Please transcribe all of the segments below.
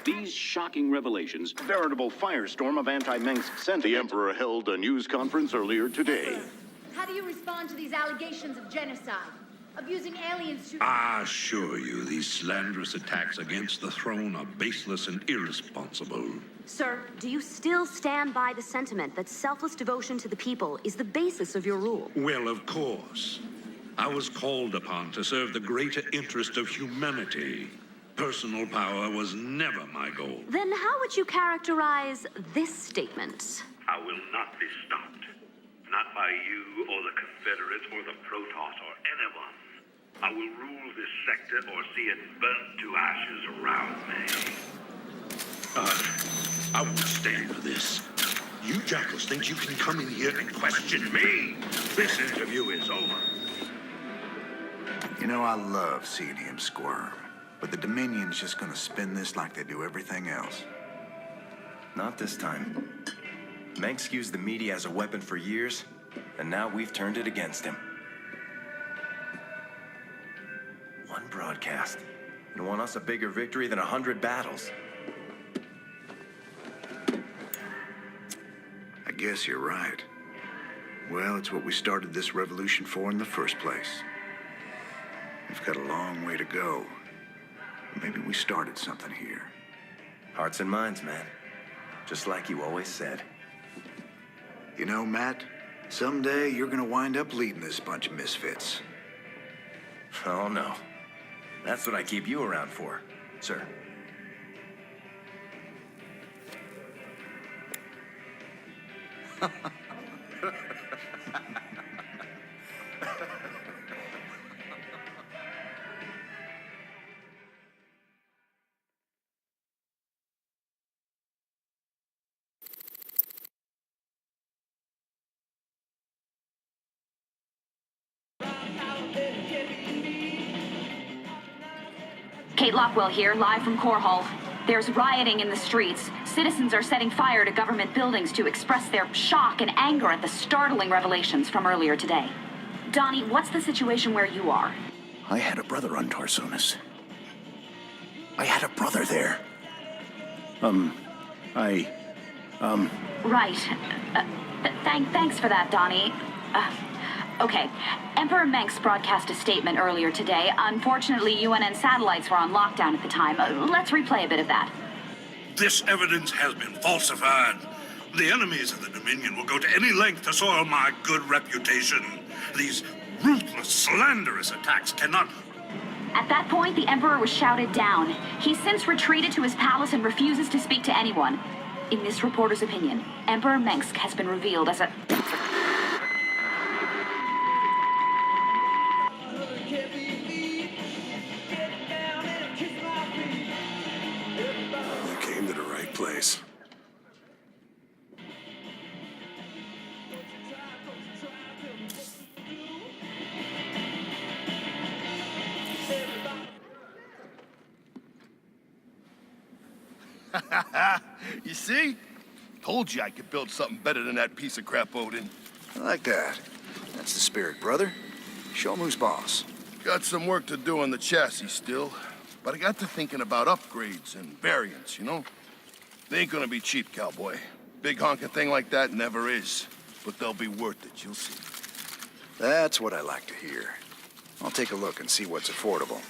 These shocking revelations, Veritable firestorm of anti-Mengsk sentiment. The Emperor held a news conference earlier today. How do you respond to these allegations of genocide? Abusing aliens to... I assure you, these slanderous attacks against the throne are baseless and irresponsible. Sir, do you still stand by the sentiment that selfless devotion to the people is the basis of your rule? Well, of course. I was called upon to serve the greater interest of humanity. Personal power was never my goal. Then how would you characterize this statement? I will not be stopped. Not by you or the Confederates or the Protoss or anyone. I will rule this sector or see it burnt to ashes around me. I won't stand for this. You jackals think you can come in here and question me? This interview is over. You know, I love seeing him squirm. But the Dominion's just gonna spin this like they do everything else. Not this time. Mengsk used the media as a weapon for years, and now we've turned it against him. One broadcast, and won us a bigger victory than 100 battles. I guess you're right. Well, it's what we started this revolution for in the first place. We've got a long way to go. Maybe we started something here. Hearts and minds, man. Just like you always said. You know, Matt, someday you're gonna wind up leading this bunch of misfits. Oh, no. That's what I keep you around for, sir. Kate Lockwell here, live from Core Hall. There's rioting in the streets. Citizens are setting fire to government buildings to express their shock and anger at the startling revelations from earlier today. Donnie, what's the situation where you are? I had a brother on Tarsonis. I had a brother there. Right. Thanks for that, Donnie. Okay. Emperor Mengsk broadcast a statement earlier today. Unfortunately, UNN satellites were on lockdown at the time. Let's replay a bit of that. This evidence has been falsified. The enemies of the Dominion will go to any length to soil my good reputation. These ruthless, slanderous attacks cannot... At that point, the Emperor was shouted down. He's since retreated to his palace and refuses to speak to anyone. In this reporter's opinion, Emperor Mengsk has been revealed as a... You came to the right place. You see? Told you I could build something better than that piece of crap, Odin. I like that. That's the spirit, brother. Show him who's boss. Got some work to do on the chassis still, but I got to thinking about upgrades and variants, you know? They ain't gonna be cheap, cowboy. Big honking thing like that never is. But they'll be worth it, you'll see. That's what I like to hear. I'll take a look and see what's affordable.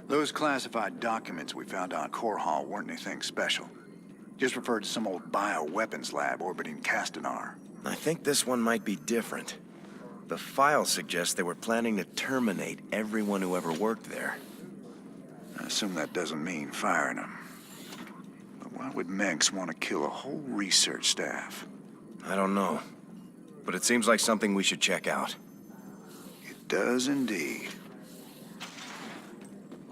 Those classified documents we found on Core Hall weren't anything special. Just referred to some old bioweapons lab orbiting Castanar. I think this one might be different. The file suggests they were planning to terminate everyone who ever worked there. I assume that doesn't mean firing them. But why would Menks want to kill a whole research staff? I don't know. But it seems like something we should check out. It does indeed.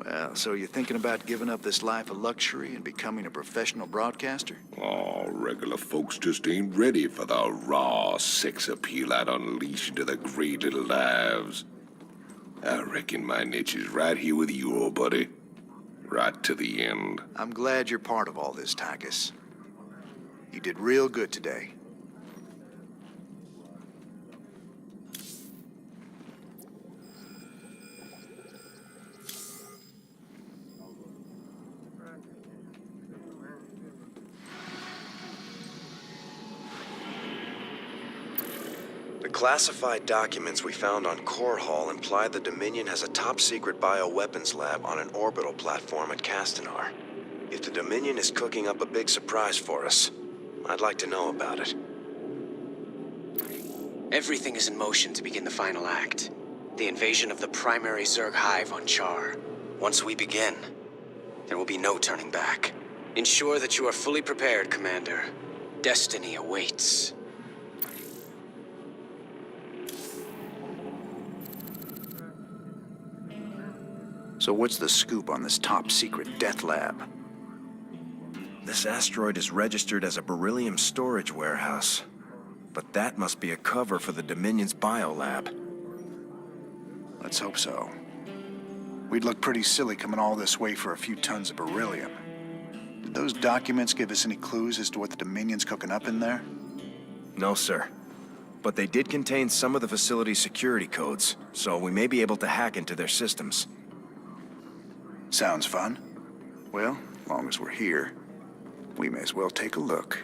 Well, so you're thinking about giving up this life of luxury and becoming a professional broadcaster? Oh, regular folks just ain't ready for the raw sex appeal I'd unleash into their great little lives. I reckon my niche is right here with you, old buddy. Right to the end. I'm glad you're part of all this, Tychus. You did real good today. The classified documents we found on Core Hall imply the Dominion has a top-secret bioweapons lab on an orbital platform at Castanar. If the Dominion is cooking up a big surprise for us, I'd like to know about it. Everything is in motion to begin the final act. The invasion of the primary Zerg hive on Char. Once we begin, there will be no turning back. Ensure that you are fully prepared, Commander. Destiny awaits. So what's the scoop on this top-secret death lab? This asteroid is registered as a beryllium storage warehouse. But that must be a cover for the Dominion's biolab. Let's hope so. We'd look pretty silly coming all this way for a few tons of beryllium. Did those documents give us any clues as to what the Dominion's cooking up in there? No, sir. But they did contain some of the facility's security codes, so we may be able to hack into their systems. Sounds fun. Well, as long as we're here, we may as well take a look.